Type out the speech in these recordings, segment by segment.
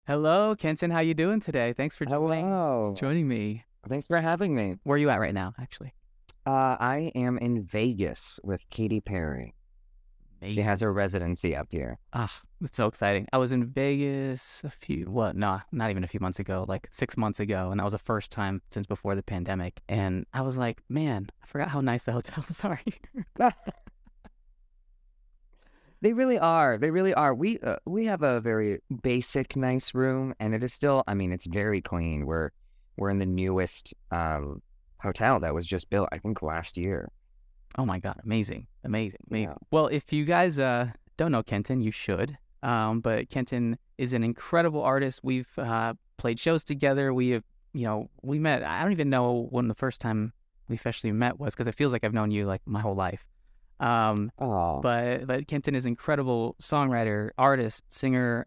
Hello, Kenton. How you doing today? Thanks for Hello. joining me. Thanks for having me. Where are you at right now, actually? I am in Vegas with Katy Perry. She has Amazing. her residency up here. It's so exciting. I was in Vegas not even a few months ago, like 6 months ago, and that was the first time since before the pandemic. And I was like, man, I forgot how nice the hotels are here. They really are. They really are. We have a very basic, nice room, and it is still. I mean, it's very clean. We're in the newest hotel that was just built, I think, last year. Oh my God, amazing, amazing, Yeah. amazing. Well, if you guys don't know Kenton, you should. But Kenton is an incredible artist. We've played shows together. We met. I don't even know when the first time we officially met was because it feels like I've known you like my whole life. Um, Oh, but Kenton is an incredible songwriter, artist, singer,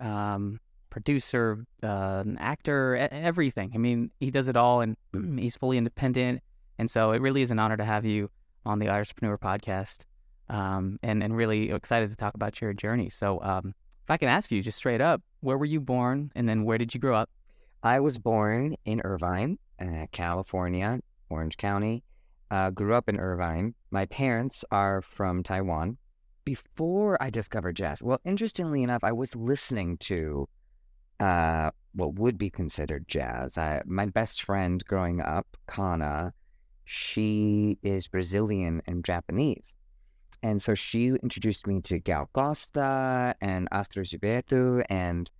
producer, an actor, everything. I mean, he does it all, and he's fully independent. And so it really is an honor to have you on the Artistpreneur podcast, and really excited to talk about your journey. So if I can ask you just straight up, where were you born, and then where did you grow up? I was born in Irvine, California, Orange County. Grew up in Irvine. My parents are from Taiwan. Before I discovered jazz, well, interestingly enough, I was listening to what would be considered jazz. My best friend growing up, Kana, she is Brazilian and Japanese. And so she introduced me to Gal Costa and Astro Gilberto and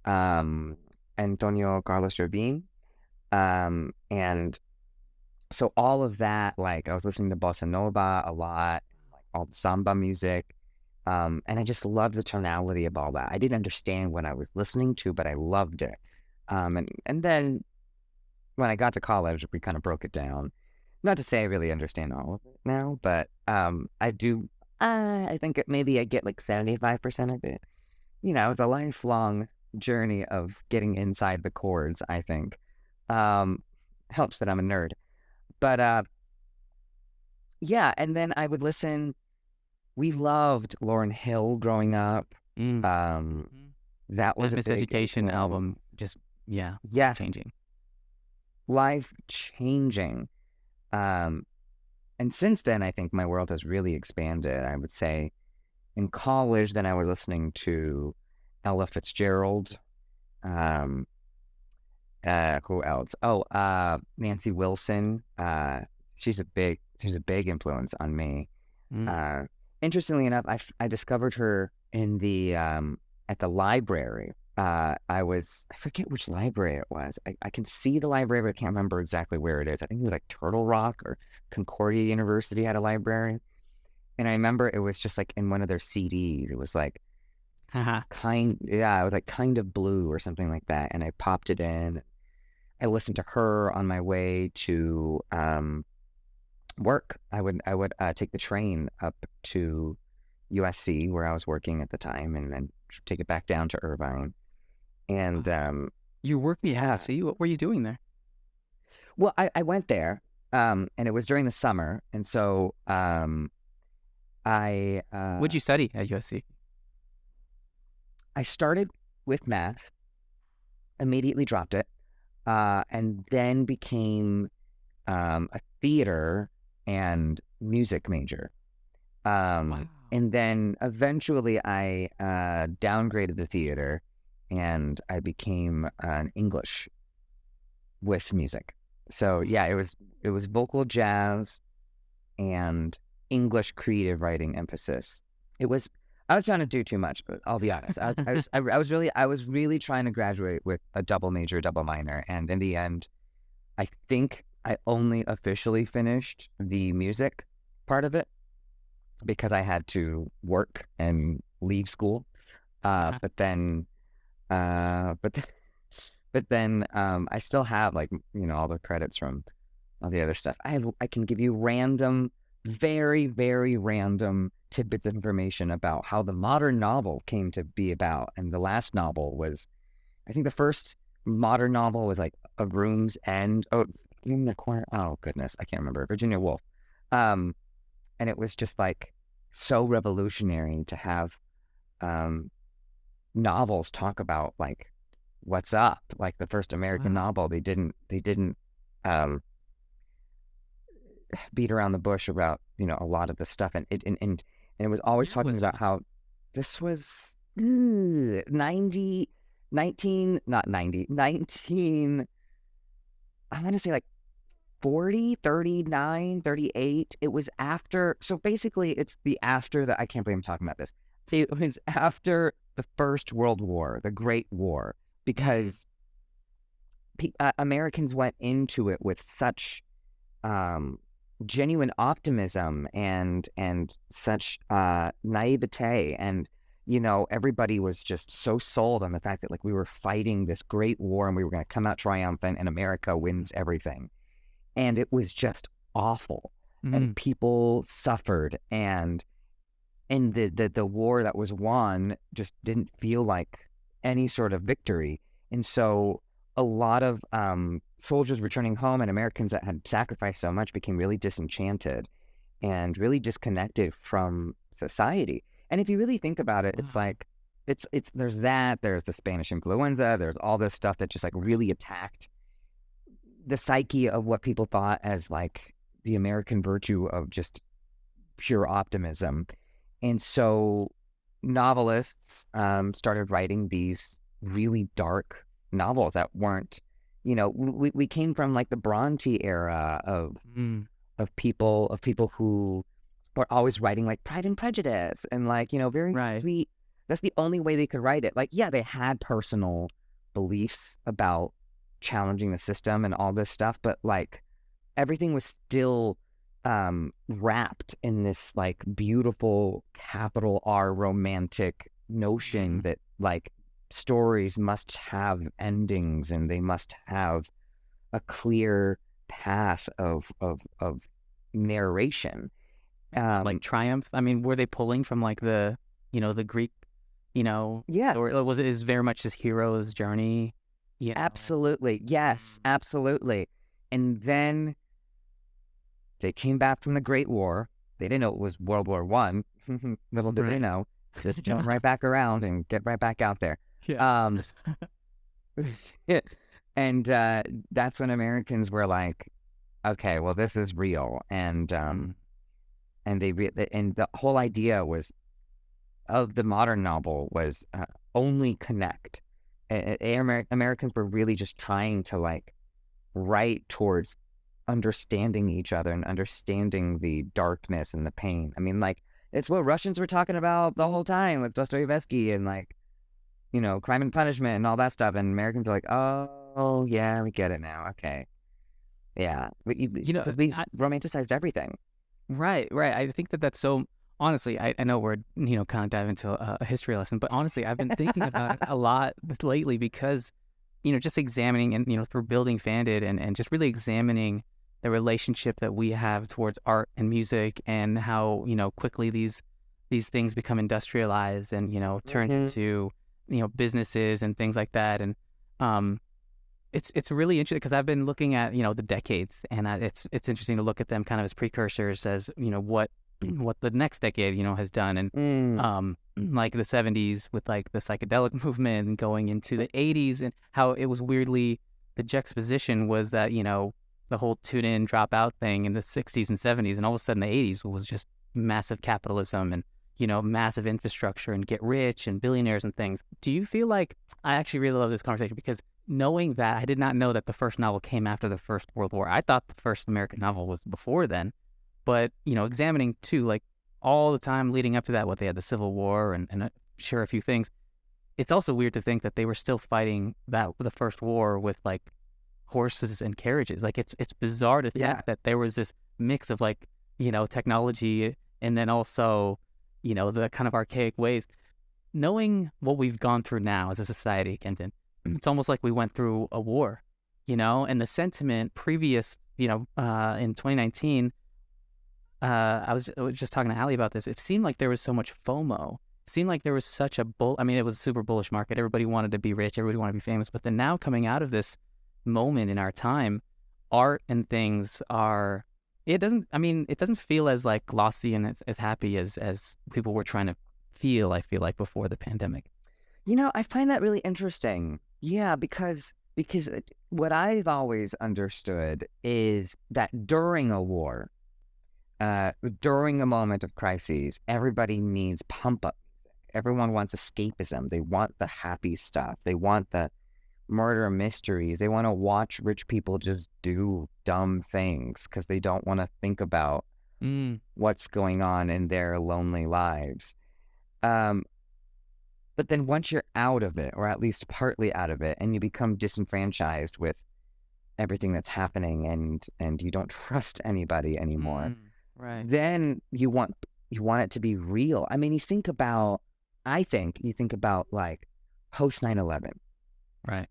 um, Antonio Carlos Jobim. And so all of that, like I was listening to bossa nova a lot, like all the samba music. And I just loved the tonality of all that. I didn't understand what I was listening to, but I loved it. And then when I got to college, we kind of broke it down. Not to say I really understand all of it now, but I do. I think maybe I get like 75% of it. It's a lifelong journey of getting inside the chords, I think. Um, Helps that I'm a nerd. But yeah, and then I would listen. We loved Lauryn Hill growing up. Mm. Um, Mm-hmm. that was That a big Miseducation album, influence. just yeah, life Yeah, changing. life changing. Um, and since then, I think my world has really expanded. I would say in college, then I was listening to Ella Fitzgerald. Um, who else? Oh, Nancy Wilson. She's a big influence on me. Mm. Uh, Interestingly enough, I discovered her in the at the library. I forget which library it was. I can see the library, but I can't remember exactly where it is. I think it was like Turtle Rock or Concordia University had a library. And I remember it was just like in one of their CDs. It was like Haha. yeah, it was like Kind of Blue or something like that. And I popped it in. I listened to her on my way to work. I would take the train up to USC where I was working at the time, and then take it back down to Irvine. And You worked at yeah, USC? What were you doing there? well, I went there, and it was during the summer, and so I What'd you study at USC? I started with math, immediately dropped it, and then became a theater and music major. Wow. And then eventually I downgraded the theater and I became an English with music. So yeah, it was vocal jazz and English creative writing emphasis. It was I was trying to do too much, but I'll be honest. I was really trying to graduate with a double major, double minor, and in the end, I think I only officially finished the music part of it because I had to work and leave school. Uh, but then, uh, but th- but then, I still have like all the credits from all the other stuff. I can give you random, very very random tidbits of information about how the modern novel came to be about. And the last novel was, I think, the first modern novel was like A Room's End. Oh, in the corner. Oh goodness, I can't remember. Virginia Woolf. Um, and it was just like so revolutionary to have um, novels talk about like what's up, like the first American Wow. novel. They didn't um, beat around the bush about, a lot of the stuff. And it was What always year talking was it? about how this was 90, 19, not 90, 19, I want to say like 40, 39, 38. It was after, so basically it's the after that, I can't believe I'm talking about this. It was after the First World War, the Great War, Mm. because Americans went into it with such um, genuine optimism and such naivete, and everybody was just so sold on the fact that like we were fighting this great war and we were going to come out triumphant and America wins everything, and it was just awful, and Mm. people suffered, and the war that was won just didn't feel like any sort of victory. And so a lot of soldiers returning home and Americans that had sacrificed so much became really disenchanted and really disconnected from society. And if you really think about it, it's Wow. like there's the Spanish influenza, there's all this stuff that just like really attacked the psyche of what people thought as like the American virtue of just pure optimism. And so novelists started writing these really dark novels that weren't, we came from like the Bronte era Mm. of people who were always writing like Pride and Prejudice and like, very Right. sweet. That's the only way they could write it. Like, yeah, they had personal beliefs about challenging the system and all this stuff, but like everything was still wrapped in this like beautiful capital R romantic notion Mm. that like stories must have endings and they must have a clear path of narration. Like triumph. I mean, were they pulling from like the Greek, Yeah, story? Or was it is very much his hero's journey? You know. absolutely. Yes, Mm. absolutely. And then they came back from the Great War. They didn't know it was World War One. Little did they Right. know. Just jump right back around and get right back out there. Yeah. Um, and that's when Americans were like, okay, well, this is real. Mm. And and the whole idea was of the modern novel was only connect. Americans were really just trying to like write towards understanding each other and understanding the darkness and the pain. I mean, like, it's what Russians were talking about the whole time with Dostoevsky and like, Crime and Punishment and all that stuff. And Americans are like, oh yeah, we get it now. Okay. Yeah. You know, Because we romanticized everything. Right, right. I think that that's so. Honestly, I know we're kind of dive into a history lesson, but honestly, I've been thinking about it a lot lately because just examining and through building Fandid and just really examining the relationship that we have towards art and music and how quickly these things become industrialized and turned Mm-hmm. into businesses and things like that. And um it's really interesting because I've been looking at the decades, and it's interesting to look at them kind of as precursors, as what the next decade has done, and Mm. like the 70s with like the psychedelic movement, and going into the 80s, and how it was weirdly the juxtaposition was that the whole tune in drop out thing in the 60s and 70s, and all of a sudden the 80s was just massive capitalism and massive infrastructure and get rich and billionaires and things. Do you feel like I actually really love this conversation because knowing that I did not know that the first novel came after the First World War. I thought the first American novel was before then, but examining too, like all the time leading up to that, what they had the Civil War and sure a few things. It's also weird to think that they were still fighting that the First War with like horses and carriages. Like it's bizarre to Yeah. think that there was this mix of like technology and then also the kind of archaic ways. Knowing what we've gone through now as a society, Kenton, it's almost like we went through a war, and the sentiment previous, in 2019, I was just talking to Ali about this. It seemed like there was so much FOMO. It seemed like there was such I mean, it was a super bullish market. Everybody wanted to be rich. Everybody wanted to be famous. But then now coming out of this moment in our time, art and things are, it doesn't feel as like glossy and as happy as people were trying to feel, I feel like, before the pandemic. I find that really interesting. Yeah, because what I've always understood is that during a war, during a moment of crises, everybody needs pump up music. Everyone wants escapism. They want the happy stuff. They want the murder mysteries. They want to watch rich people just do dumb things because they don't want to think about what's going on in their lonely lives. But then once you're out of it, or at least partly out of it, and you become disenfranchised with everything that's happening, and you don't trust anybody anymore, Right. then you want it to be real. I mean, you think about like post 9/11, Right.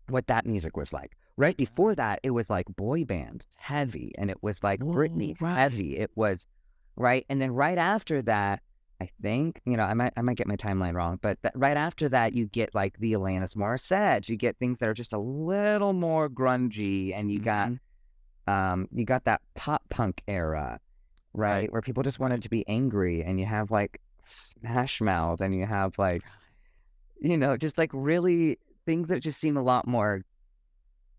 what that music was like. Right before that, it was like boy band heavy, and it was like Britney heavy. It was right, and then right after that, I think, I might get my timeline wrong, but right after that, you get like the Alanis Morissette. You get things that are just a little more grungy, and you got that pop punk era, right, where people just wanted to be angry, and you have like Smash Mouth, and you have like, just like really things that just seem a lot more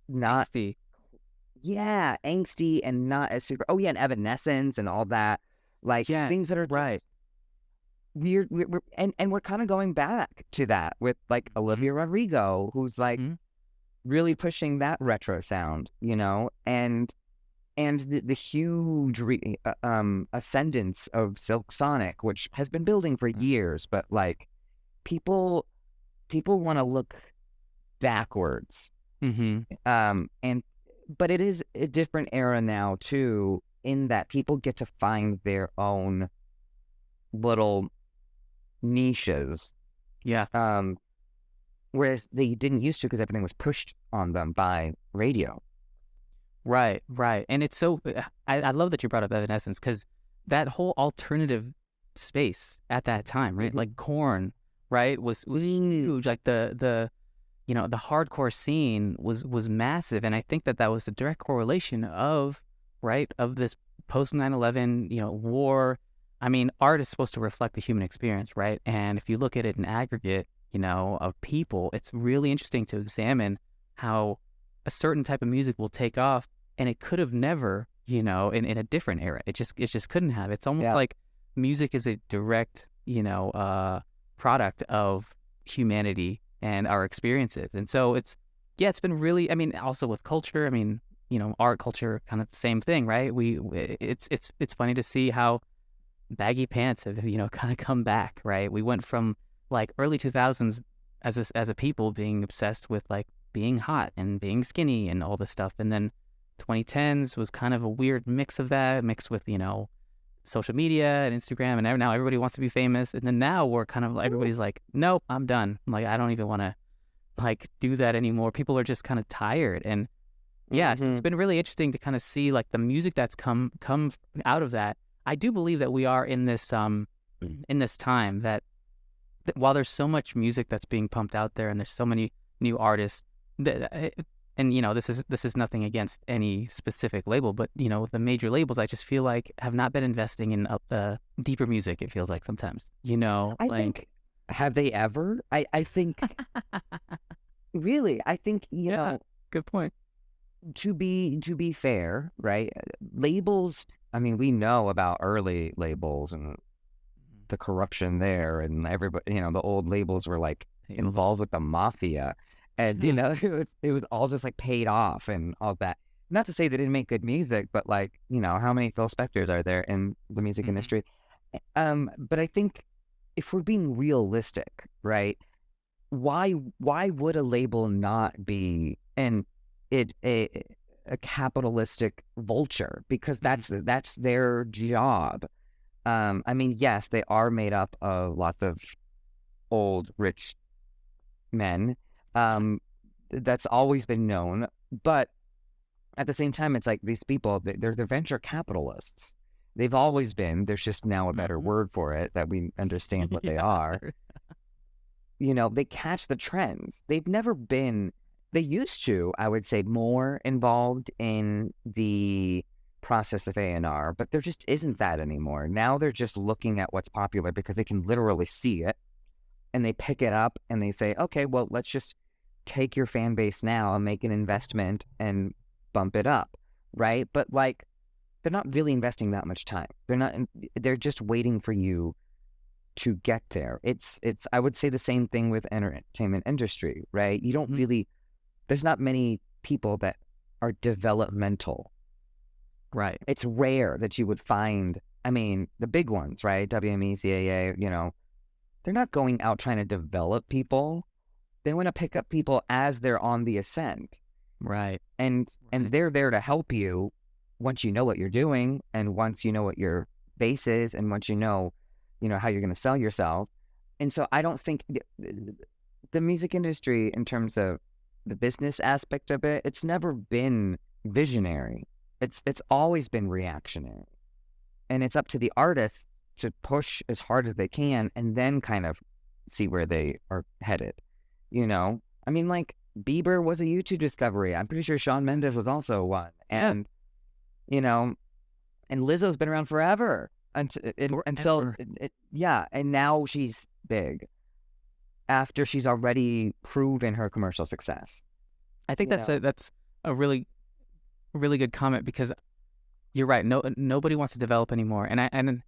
not Angsty. Yeah, angsty and not as super. Oh yeah, and Evanescence and all that, like things that are right. weird. And we're kind of going back to that with like Olivia Rodrigo, who's like really pushing that retro sound, and the huge ascendance of Silk Sonic, which has been building for years, but like people want to look backwards. But it is a different era now too, in that people get to find their own little niches. Whereas they didn't used to, because everything was pushed on them by radio. Right. And it's so, I love that you brought up Evanescence, because that whole alternative space at that time, right? Like Korn, right, was huge. Like the hardcore scene was massive, and I think that was a direct correlation of this post 9/11 war. I mean, art is supposed to reflect the human experience, right? And if you look at it in aggregate, of people, it's really interesting to examine how a certain type of music will take off, and it could have never, in a different era. It just couldn't have. It's almost like music is a direct, product of humanity and our experiences. And so it's been really, I mean, also with culture, I mean, art, culture, kind of the same thing, right? It's funny to see how baggy pants have, kind of come back, right? We went from like early 2000s as a people being obsessed with like being hot and being skinny and all this stuff. And then 2010s was kind of a weird mix of that, mixed with, social media and Instagram, and now everybody wants to be famous. And then now we're kind of, everybody's like, nope, I'm done. Like, I don't even want to like do that anymore. People are just kind of tired. And so it's been really interesting to kind of see like the music that's come out of that. I do believe that we are in this time that while there's so much music that's being pumped out there, and there's so many new artists, and this is nothing against any specific label, but the major labels, I just feel like, have not been investing in deeper music. It feels like sometimes, I think, have they ever? I think really, I think good point. To be fair, right? Labels. I mean, we know about early labels and the corruption there, and everybody, the old labels were like involved with the mafia, and it was all just like paid off and all that. Not to say they didn't make good music, but like, how many Phil Spectors are there in the music industry? But I think if we're being realistic, right, why would a label not be a capitalistic vulture? Because that's their job. I mean, yes, they are made up of lots of old rich men. That's always been known, but at the same time, it's like these people, they're venture capitalists. They've always been. There's just now a better word for it that we understand what they are. They catch the trends. They've never been. They used to, I would say, more involved in the process of A&R, but there just isn't that anymore. Now they're just looking at what's popular because they can literally see it, and they pick it up and they say, okay, well, let's just take your fan base now and make an investment and bump it up, right? But like, they're not really investing that much time. They're just waiting for you to get there. It's I would say the same thing with entertainment industry, right? You don't really, there's not many people that are developmental. Right. It's rare that you would find, I mean, the big ones, right? WME, CAA, you know, they're not going out trying to develop people. They want to pick up people as they're on the ascent. Right. And they're there to help you once you know what you're doing, and once you know what your base is, and once you know how you're going to sell yourself. And so I don't think the music industry, in terms of the business aspect of it, it's never been visionary. It's always been reactionary. And it's up to the artists to push as hard as they can and then kind of see where they are headed. I mean, like, Bieber was a YouTube discovery. I'm pretty sure Shawn Mendes was also one. And, and Lizzo's been around forever. Until and now she's big after she's already proven her commercial success. I think that's a really, really good comment, because you're right. Nobody wants to develop anymore. And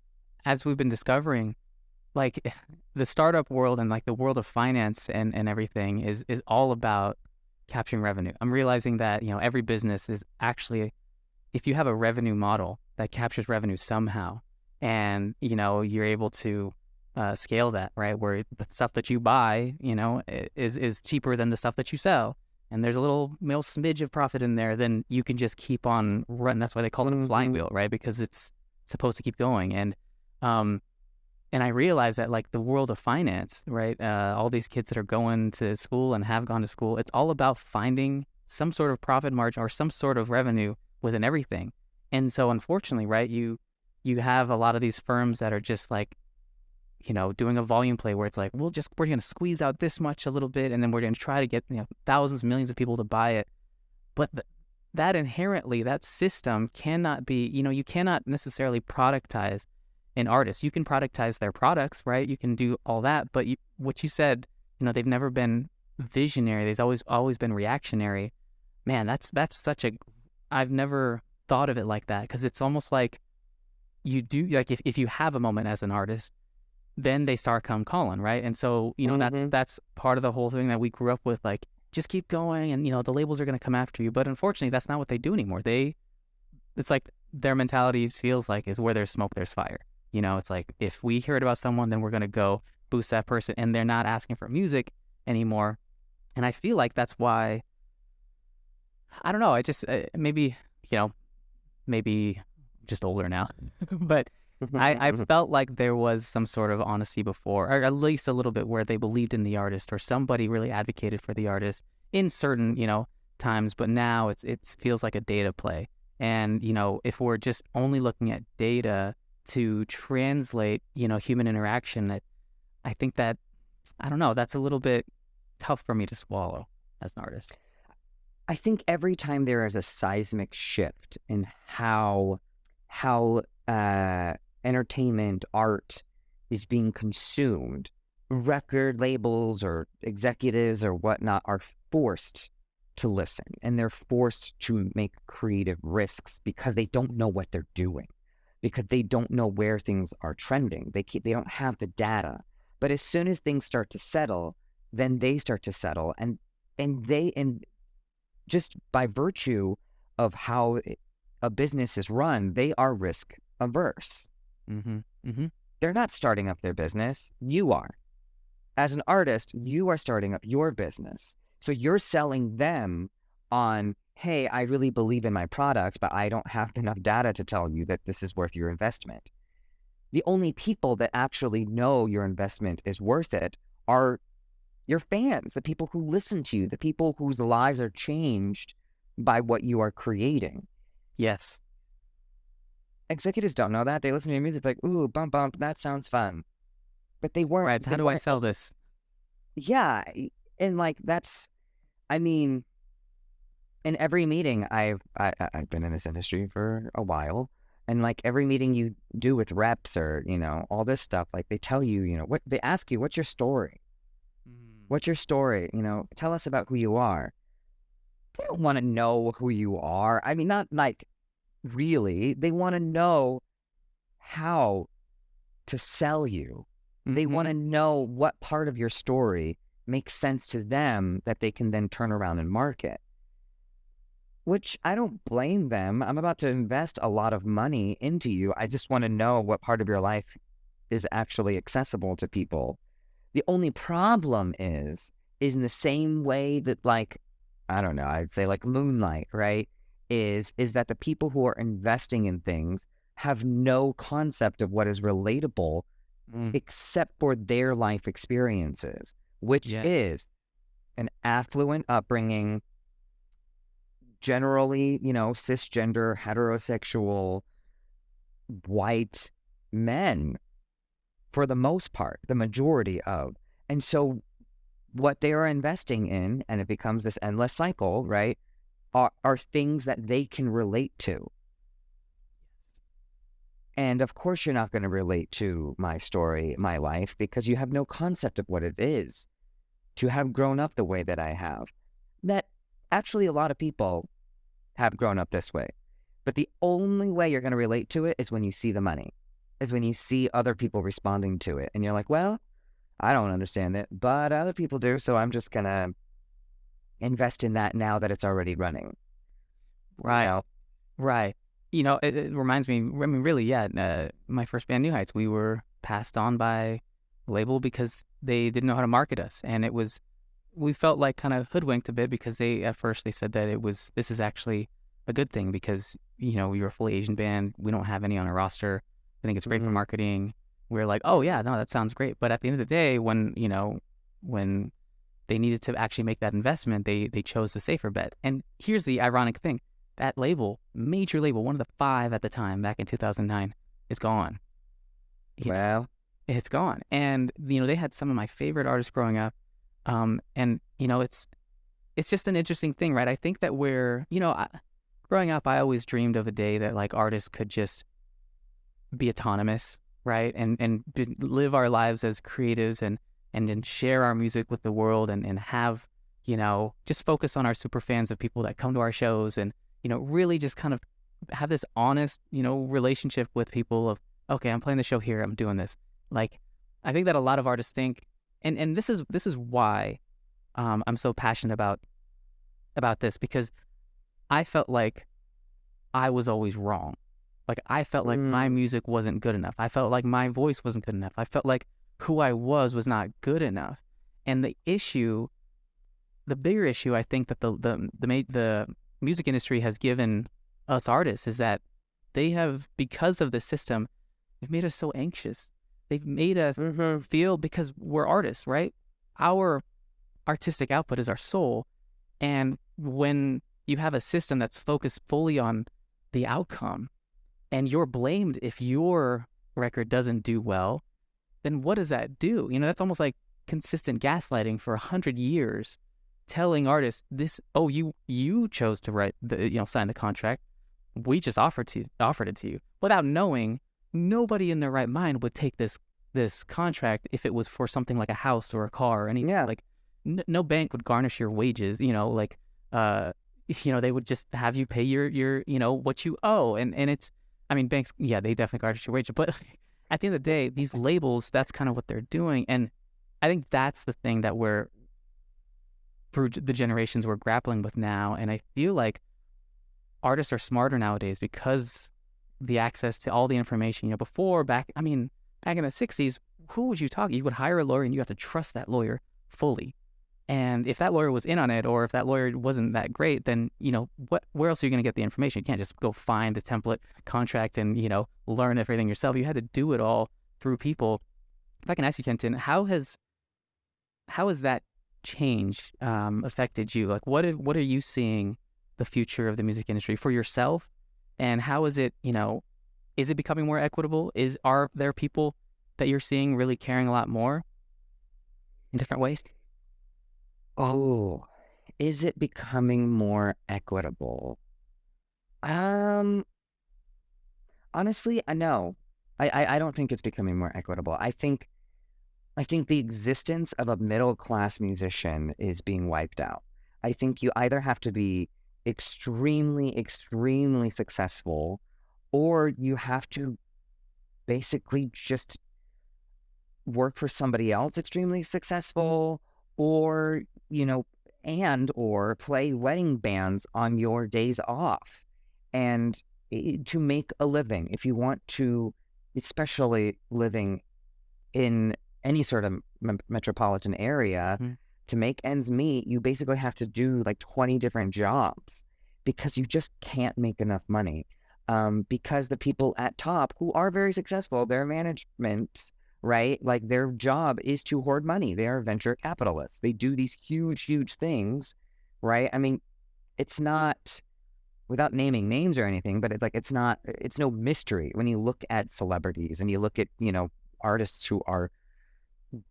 as we've been discovering, like, the startup world and like the world of finance and everything is all about capturing revenue. I'm realizing that, every business is actually, if you have a revenue model that captures revenue somehow, and, you're able to scale that, right? Where the stuff that you buy, is cheaper than the stuff that you sell. And there's a little smidge of profit in there, then you can just keep on running. That's why they call it a flywheel, right? Because it's supposed to keep going. And I realize that, like, the world of finance, right? All these kids that are going to school and have gone to school, it's all about finding some sort of profit margin or some sort of revenue within everything. And so, unfortunately, right, you have a lot of these firms that are just like, doing a volume play where it's like, we're going to squeeze out this much a little bit, and then we're going to try to get, thousands, millions of people to buy it. But that inherently, that system cannot be, you cannot necessarily productize an artist. You can productize their products, right? You can do all that. But what you said, they've never been visionary. They've always been reactionary. Man, that's I've never thought of it like that, because it's almost like, you do, like, if you have a moment as an artist, then they start come calling, right? And so, that's part of the whole thing that we grew up with, like, just keep going, and, the labels are going to come after you. But unfortunately, that's not what they do anymore. It's like their mentality feels like is where there's smoke, there's fire. It's like, if we heard about someone, then we're going to go boost that person, and they're not asking for music anymore. And I feel like that's why, I don't know, I just, maybe just older now, but I felt like there was some sort of honesty before, or at least a little bit, where they believed in the artist, or somebody really advocated for the artist in certain, times. But now it feels like a data play. And, if we're just only looking at data to translate, human interaction, I think that, I don't know, that's a little bit tough for me to swallow as an artist. I think every time there is a seismic shift in how entertainment, art is being consumed, record labels or executives or whatnot are forced to listen, and they're forced to make creative risks because they don't know what they're doing, because they don't know where things are trending. They don't have the data. But as soon as things start to settle, then they start to settle, and just by virtue of how a business is run, they are risk averse. They're not starting up their business. You are. As an artist, you are starting up your business. So you're selling them on, hey, I really believe in my products, but I don't have enough data to tell you that this is worth your investment. The only people that actually know your investment is worth it are your fans, the people who listen to you, the people whose lives are changed by what you are creating. Yes. Executives don't know that. They listen to your music like, ooh, bump, bump, that sounds fun. But they weren't. Right, so how do I sell this? Yeah, and like that's, I mean, in every meeting, I've been in this industry for a while, and like every meeting you do with reps or, all this stuff, like they tell you, what they ask you, what's your story? What's your story? Tell us about who you are. They don't want to know who you are. I mean, not like really. They want to know how to sell you. They want to know what part of your story makes sense to them that they can then turn around and market. Which I don't blame them. I'm about to invest a lot of money into you. I just want to know what part of your life is actually accessible to people. The only problem is in the same way that, like, I don't know, I'd say like Moonlight, right? Is that the people who are investing in things have no concept of what is relatable except for their life experiences, which is an affluent upbringing, generally, cisgender, heterosexual, white men, for the most part, the majority of. And so what they are investing in, and it becomes this endless cycle, right, are things that they can relate to. And of course, you're not going to relate to my story, my life, because you have no concept of what it is to have grown up the way that I have. That actually a lot of people have grown up this way. But the only way you're going to relate to it is when you see the money, is when you see other people responding to it. And you're like, well, I don't understand it, but other people do. So I'm just going to invest in that now that it's already running. Right. Right. It reminds me, I mean, really, my first band, New Heights, we were passed on by a label because they didn't know how to market us. And we felt like kind of hoodwinked a bit because at first they said that this is actually a good thing because, you're a fully Asian band. We don't have any on our roster. I think it's great for marketing. We're like, oh yeah, no, that sounds great. But at the end of the day, when they needed to actually make that investment, they chose the safer bet. And here's the ironic thing. That label, major label, one of the 5 at the time back in 2009, is gone. Well, it's gone. And, they had some of my favorite artists growing up. And, it's just an interesting thing, right? I think that growing up, I always dreamed of a day that like artists could just be autonomous, right? And live our lives as creatives and then share our music with the world and have, just focus on our super fans of people that come to our shows and, really just kind of have this honest, relationship with people of, okay, I'm playing the show here, I'm doing this. Like, I think that a lot of artists think, and this is why I'm so passionate about this, because I felt like I was always wrong. Like, I felt like my music wasn't good enough. I felt like my voice wasn't good enough. I felt like who I was not good enough. And the bigger issue, I think that the music industry has given us artists is that they have, because of the system, they've made us so anxious. They've made us feel, because we're artists, right? Our artistic output is our soul. And when you have a system that's focused fully on the outcome and you're blamed if your record doesn't do well, then what does that do? That's almost like consistent gaslighting for 100 years, telling artists this, oh, you chose to write sign the contract. We just offered it to you, without knowing. Nobody in their right mind would take this contract if it was for something like a house or a car or anything. Like no bank would garnish your wages, they would just have you pay your what you owe. And it's, I mean, banks, yeah, they definitely garnish your wages, but at the end of the day, these labels, that's kind of what they're doing. And I think that's the thing that through the generations we're grappling with now. And I feel like artists are smarter nowadays because the access to all the information, before back in the 60s, who would you talk? You would hire a lawyer and you have to trust that lawyer fully. And if that lawyer was in on it, or if that lawyer wasn't that great, then, where else are you going to get the information? You can't just go find a template contract and, learn everything yourself. You had to do it all through people. If I can ask you, Kenton, how has that change affected you? Like, what are you seeing the future of the music industry for yourself? And how is it, is it becoming more equitable? Are there people that you're seeing really caring a lot more in different ways? Oh, is it becoming more equitable? Honestly, no. I don't think it's becoming more equitable. I think I think the existence of a middle-class musician is being wiped out. I think you either have to be extremely, extremely successful, or you have to basically just work for somebody else extremely successful, or, and or play wedding bands on your days off. And to make a living, if you want to, especially living in any sort of metropolitan area, to make ends meet, you basically have to do like 20 different jobs because you just can't make enough money. Because the people at top who are very successful, their management, right? Like their job is to hoard money. They are venture capitalists. They do these huge, huge things, right? I mean, it's not, without naming names or anything, but it's no mystery when you look at celebrities and you look at, artists who are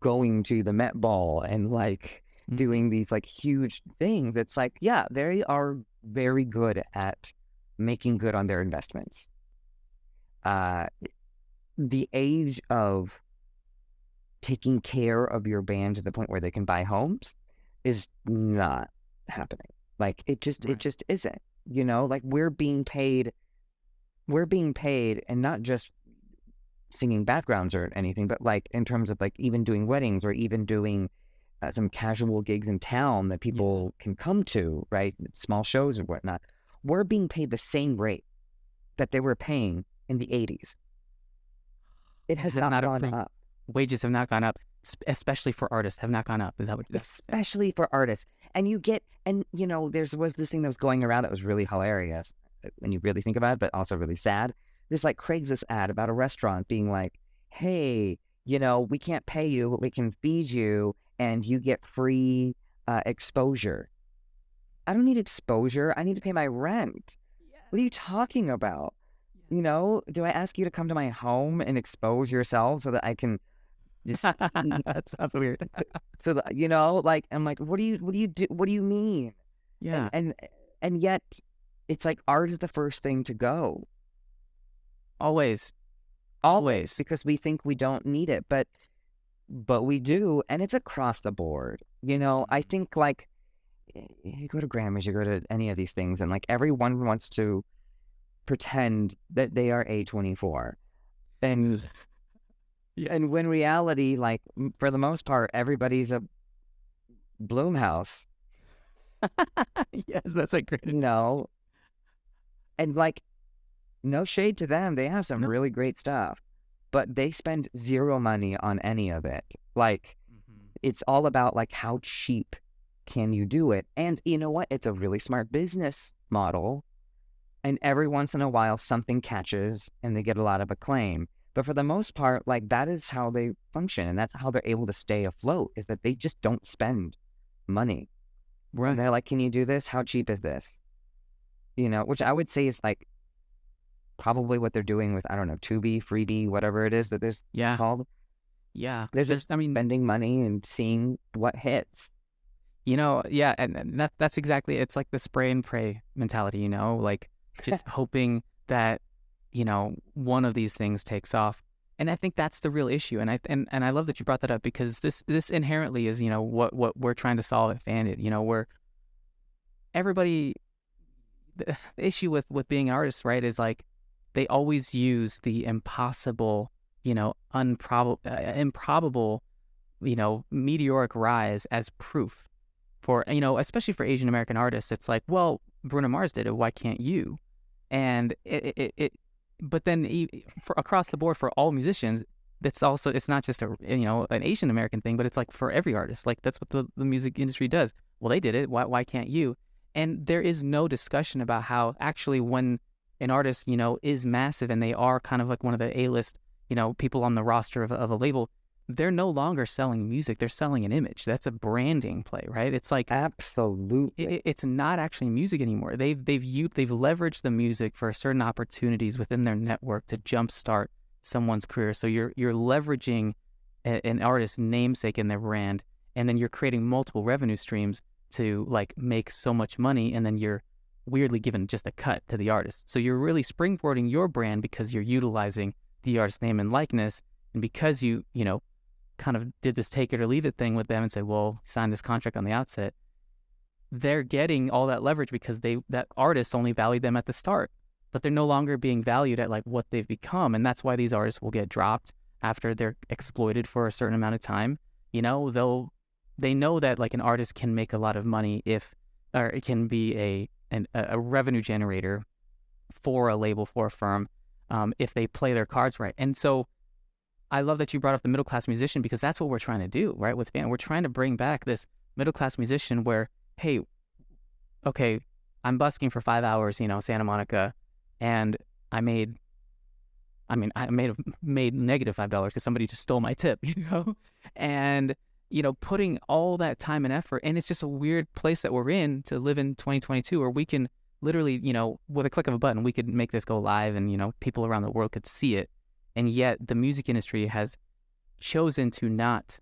going to the Met Ball and like doing these like huge things. It's like, yeah, they are very good at making good on their investments. The age of taking care of your band to the point where they can buy homes is not happening. Like it just isn't, like we're being paid and not just singing backgrounds or anything, but like in terms of like even doing weddings or even doing some casual gigs in town that people can come to, right? Small shows or whatnot. We're being paid the same rate that they were paying in the 80s. It has not gone up. Wages have not gone up, especially for artists, have not gone up. Is that what you're saying? Especially for artists. And there was this thing that was going around that was really hilarious when you really think about it, but also really sad. This like Craigslist ad about a restaurant being like, hey, we can't pay you, but we can feed you and you get free exposure. I don't need exposure. I need to pay my rent. Yes. What are you talking about? Yes. Do I ask you to come to my home and expose yourself so that I can just eat? That sounds weird. So that, like, I'm like, what do you mean? Yeah. And yet it's like art is the first thing to go. Always. Because we think we don't need it, but we do, and it's across the board. I think like you go to Grammys, you go to any of these things, and like everyone wants to pretend that they are A24, and yes. And when reality, like for the most part, everybody's a Blumhouse. Yes, that's a great. And like, no shade to them. They have some really great stuff, but they spend zero money on any of it. Like, it's all about like how cheap can you do it? And you know what? It's a really smart business model. And every once in a while, something catches and they get a lot of acclaim. But for the most part, like that is how they function. And that's how they're able to stay afloat, is that they just don't spend money. Right. And they're like, can you do this? How cheap is this? Which I would say is like probably what they're doing with, I don't know, Tubi, Freebie, whatever it is that this called. Yeah. They're just spending money and seeing what hits. And that's exactly, it's like the spray and pray mentality, like just hoping that, one of these things takes off. And I think that's the real issue. And I love that you brought that up, because this inherently is, what we're trying to solve at Fandit, where everybody, the issue with being an artist, right, is like they always use the impossible, improbable, meteoric rise as proof for, especially for Asian American artists. It's like, well, Bruno Mars did it, why can't you? And but then for across the board for all musicians, it's not just an Asian American thing, but it's like for every artist. Like that's what the music industry does. Well, they did it, why can't you? And there is no discussion about how actually when an artist, is massive and they are kind of like one of the A-list, people on the roster of a label, they're no longer selling music. They're selling an image. That's a branding play, right? It's like absolutely. It's not actually music anymore. They've leveraged the music for certain opportunities within their network to jumpstart someone's career. So you're leveraging an artist's namesake in their brand, and then you're creating multiple revenue streams to like make so much money, and then you're weirdly given just a cut to the artist. So you're really springboarding your brand because you're utilizing the artist's name and likeness, and because you kind of did this take it or leave it thing with them and said, well, sign this contract on the outset, they're getting all that leverage because that artist only valued them at the start, but they're no longer being valued at like what they've become. And that's why these artists will get dropped after they're exploited for a certain amount of time. You know, they know that like an artist can make a lot of money or it can be a revenue generator for a label, for a firm, if they play their cards right. And so I love that you brought up the middle-class musician, because that's what we're trying to do, right? With band, we're trying to bring back this middle-class musician where, hey, okay, I'm busking for 5 hours, you know, Santa Monica, and I made negative $5 because somebody just stole my tip, you know? And, you know, putting all that time and effort, and it's just a weird place that we're in to live in 2022, where we can literally, you know, with a click of a button, we could make this go live and, you know, people around the world could see it. And yet the music industry has chosen to not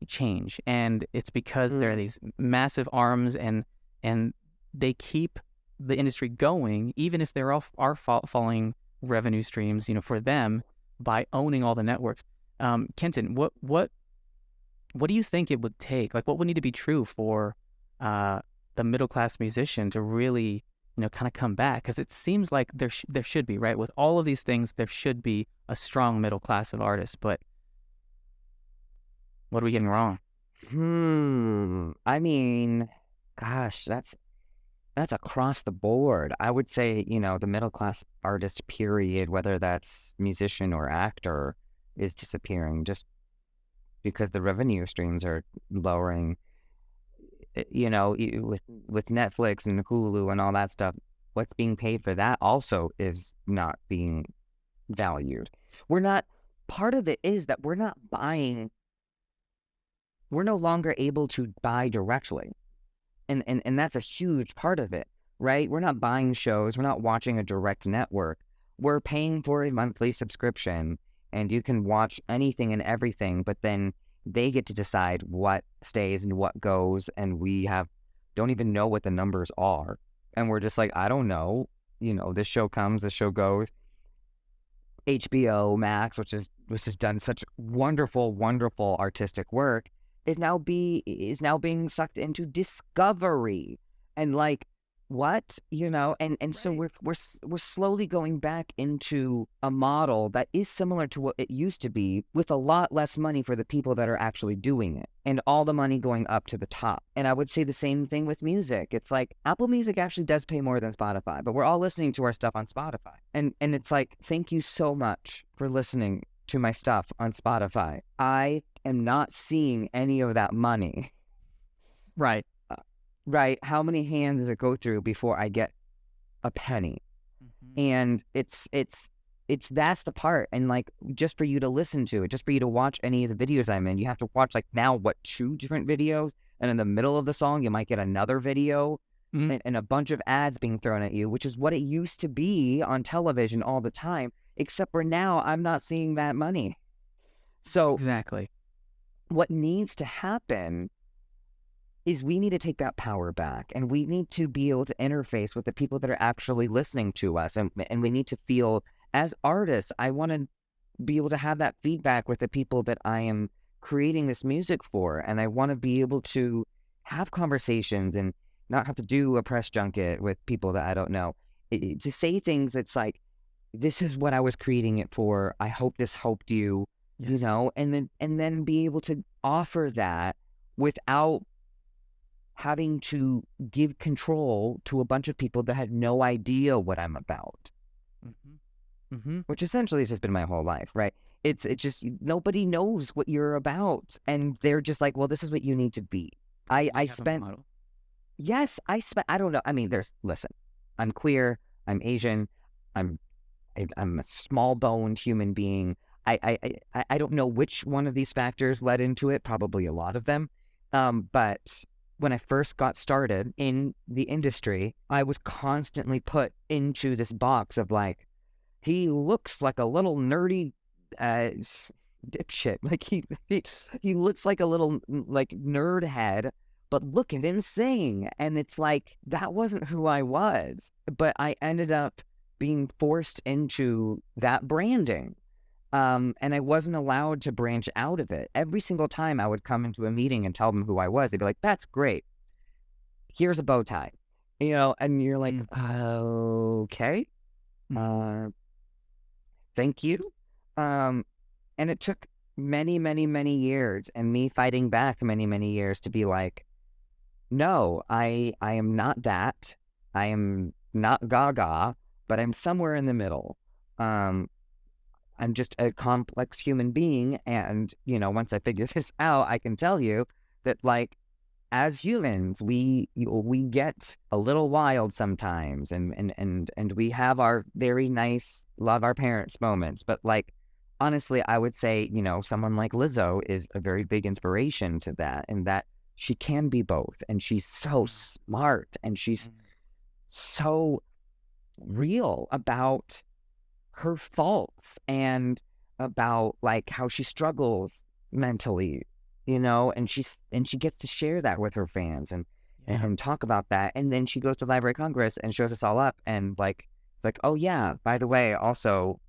change. And it's because there are these massive arms and they keep the industry going, even if there are falling revenue streams, you know, for them by owning all the networks. Kenton, what do you think it would take? Like, what would need to be true for the middle-class musician to really, you know, kind of come back? Because it seems like there should be, right? With all of these things, there should be a strong middle class of artists. But what are we getting wrong? I mean, gosh, that's across the board. I would say, you know, the middle class artist period, whether that's musician or actor, is disappearing just because the revenue streams are lowering. You know, with Netflix and Hulu and all that stuff, what's being paid for that also is not being valued. Part of it is that we're not buying, we're no longer able to buy directly. And that's a huge part of it, right? We're not buying shows, we're not watching a direct network. We're paying for a monthly subscription, and you can watch anything and everything, but then they get to decide what stays and what goes, and we don't even know what the numbers are. And we're just like, I don't know. You know, this show comes, this show goes. HBO Max, which has done such wonderful, wonderful artistic work, is now being sucked into Discovery. And like, what? You know, and right. So we're slowly going back into a model that is similar to what it used to be, with a lot less money for the people that are actually doing it, and all the money going up to the top. And I would say the same thing with music. It's like Apple Music actually does pay more than Spotify, but we're all listening to our stuff on Spotify. And it's like, thank you so much for listening to my stuff on Spotify. I am not seeing any of that money. Right. Right. How many hands does it go through before I get a penny? Mm-hmm. And it's that's the part. And like, just for you to listen to it, just for you to watch any of the videos I'm in, you have to watch like now 2 different videos, and in the middle of the song you might get another video, and a bunch of ads being thrown at you, which is what it used to be on television all the time, except for now I'm not seeing that money. So exactly what needs to happen is we need to take that power back, and we need to be able to interface with the people that are actually listening to us. And we need to feel, as artists, I want to be able to have that feedback with the people that I am creating this music for. And I want to be able to have conversations and not have to do a press junket with people that I don't know. To say things that's like, this is what I was creating it for. I hope this helped you, yes. You know, and then be able to offer that without having to give control to a bunch of people that had no idea what I'm about. Mm-hmm. Mm-hmm. Which essentially has just been my whole life, right? It's just, nobody knows what you're about, and they're just like, well, this is what you need to be. I don't know. I mean, listen, I'm queer, I'm Asian, I'm a small-boned human being. I don't know which one of these factors led into it, probably a lot of them, but when I first got started in the industry, I was constantly put into this box of like, he looks like a little nerdy dipshit. Like he looks like a little like nerd head, but look at him sing. And it's like, that wasn't who I was, but I ended up being forced into that branding. And I wasn't allowed to branch out of it. Every single time I would come into a meeting and tell them who I was, they'd be like, "That's great. Here's a bow tie." And you're like, "Okay, uh, thank you." And it took many, many, many years and me fighting back many, many years to be like, "No, I am not that. I am not Gaga, but I'm somewhere in the middle. I'm just a complex human being, and once I figure this out, I can tell you that, like, as humans, we get a little wild sometimes, and we have our very nice love our parents moments. But, like, honestly, I would say someone like Lizzo is a very big inspiration to that, and that she can be both, and she's so smart, and she's so real about her faults and about, like, how she struggles mentally, and she gets to share that with her fans and talk about that. And then she goes to Library of Congress and shows us all up, and, like, it's like, "Oh yeah, by the way, also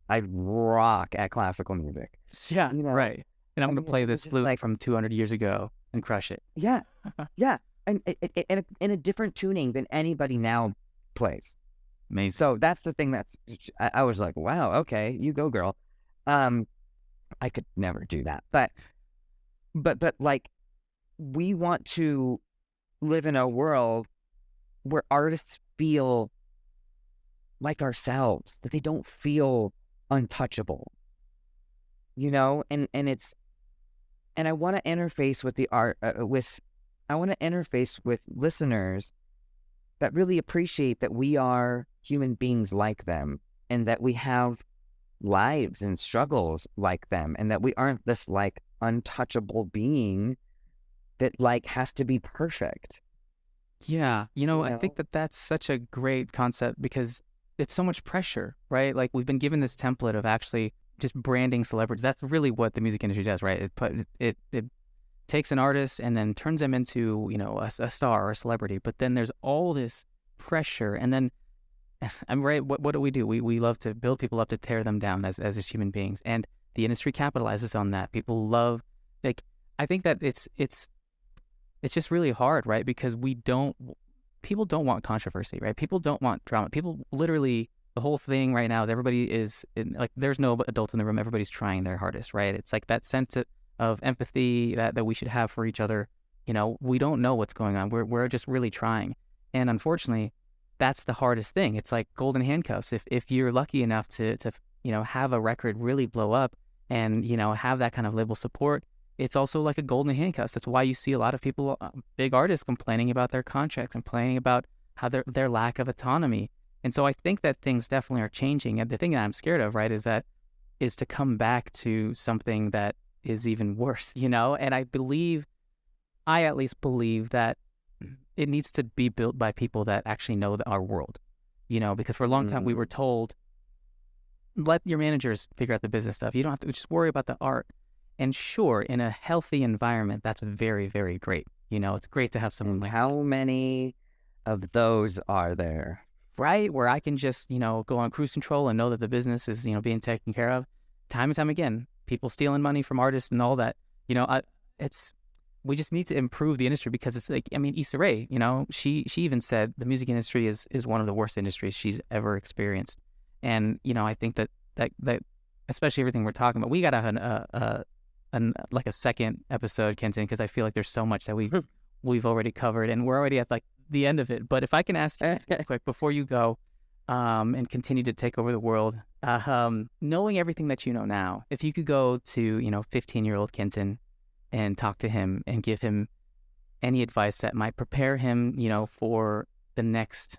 I rock at classical music." Yeah, right. And I'm going to play this just flute like, from 200 years ago and crush it. yeah, yeah, and in a different tuning than anybody now plays. Amazing. So that's the thing I was like, wow, okay, you go, girl. I could never do that, but like, we want to live in a world where artists feel like ourselves, that they don't feel untouchable, and I want to interface with the art, I want to interface with listeners that really appreciate that we are human beings like them, and that we have lives and struggles like them, and that we aren't this, like, untouchable being that, like, has to be perfect. Yeah. I think that that's such a great concept because it's so much pressure, right? Like, we've been given this template of actually just branding celebrities. That's really what the music industry does, right? It takes an artist and then turns them into, a star or a celebrity. But then there's all this pressure. And then, I'm right. What do? We love to build people up to tear them down as human beings. And the industry capitalizes on that. People love, like, I think that it's just really hard, right? Because people don't want controversy, right? People don't want drama. People literally, the whole thing right now is everybody is like, there's no adults in the room. Everybody's trying their hardest, right? It's like that sense of empathy that we should have for each other. We don't know what's going on. We're just really trying. And unfortunately, that's the hardest thing. It's like golden handcuffs. If you're lucky enough to have a record really blow up and, have that kind of label support, it's also like a golden handcuffs. That's why you see a lot of people, big artists, complaining about their contracts, complaining about how their lack of autonomy. And so I think that things definitely are changing. And the thing that I'm scared of, right, is to come back to something that is even worse, And I at least believe that it needs to be built by people that actually know our world, because for a long time we were told, let your managers figure out the business stuff. You don't have to just worry about the art. And sure, in a healthy environment, that's very, very great. It's great to have someone like, how many of those are there? Right, where I can just, go on cruise control and know that the business is, being taken care of. Time and time again, people stealing money from artists and all that. We just need to improve the industry, because it's like, Issa Rae, she even said the music industry is one of the worst industries she's ever experienced. And, I think that especially everything we're talking about, we got to have like a second episode, Kenton, because I feel like there's so much that we've already covered and we're already at, like, the end of it. But if I can ask you real quick before you go, and continue to take over the world, knowing everything that you know now, if you could go to, 15-year-old Kenton and talk to him and give him any advice that might prepare him, for the next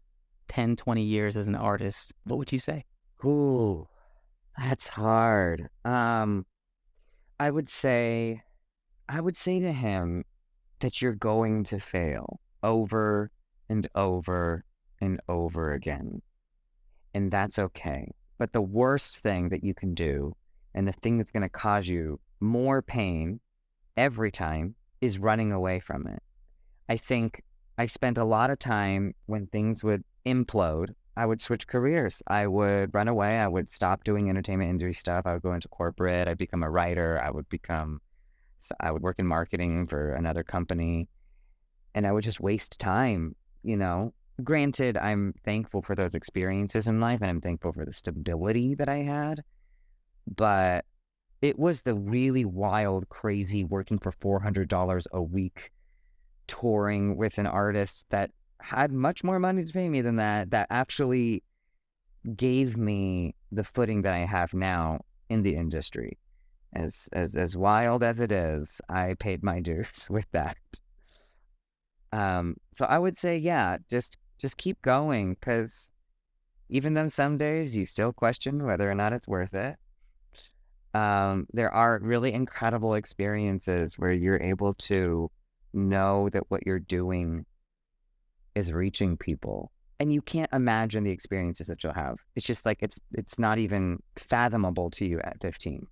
10, 20 years as an artist, what would you say? Ooh, that's hard. I would say to him that you're going to fail over and over and over again. And that's okay. But the worst thing that you can do, and the thing that's going to cause you more pain every time, is running away from it. I think I spent a lot of time when things would implode. I would switch careers. I would run away. I would stop doing entertainment industry stuff. I would go into corporate. I'd become a writer. I would work in marketing for another company, and I would just waste time, you know. Granted, I'm thankful for those experiences in life, and I'm thankful for the stability that I had, but it was the really wild, crazy working for $400 a week, touring with an artist that had much more money to pay me than that actually gave me the footing that I have now in the industry. As wild as it is, I paid my dues with that. So I would say, yeah, just keep going, because even though some days you still question whether or not it's worth it, there are really incredible experiences where you're able to know that what you're doing is reaching people, and you can't imagine the experiences that you'll have. It's just like it's not even fathomable to you at 15.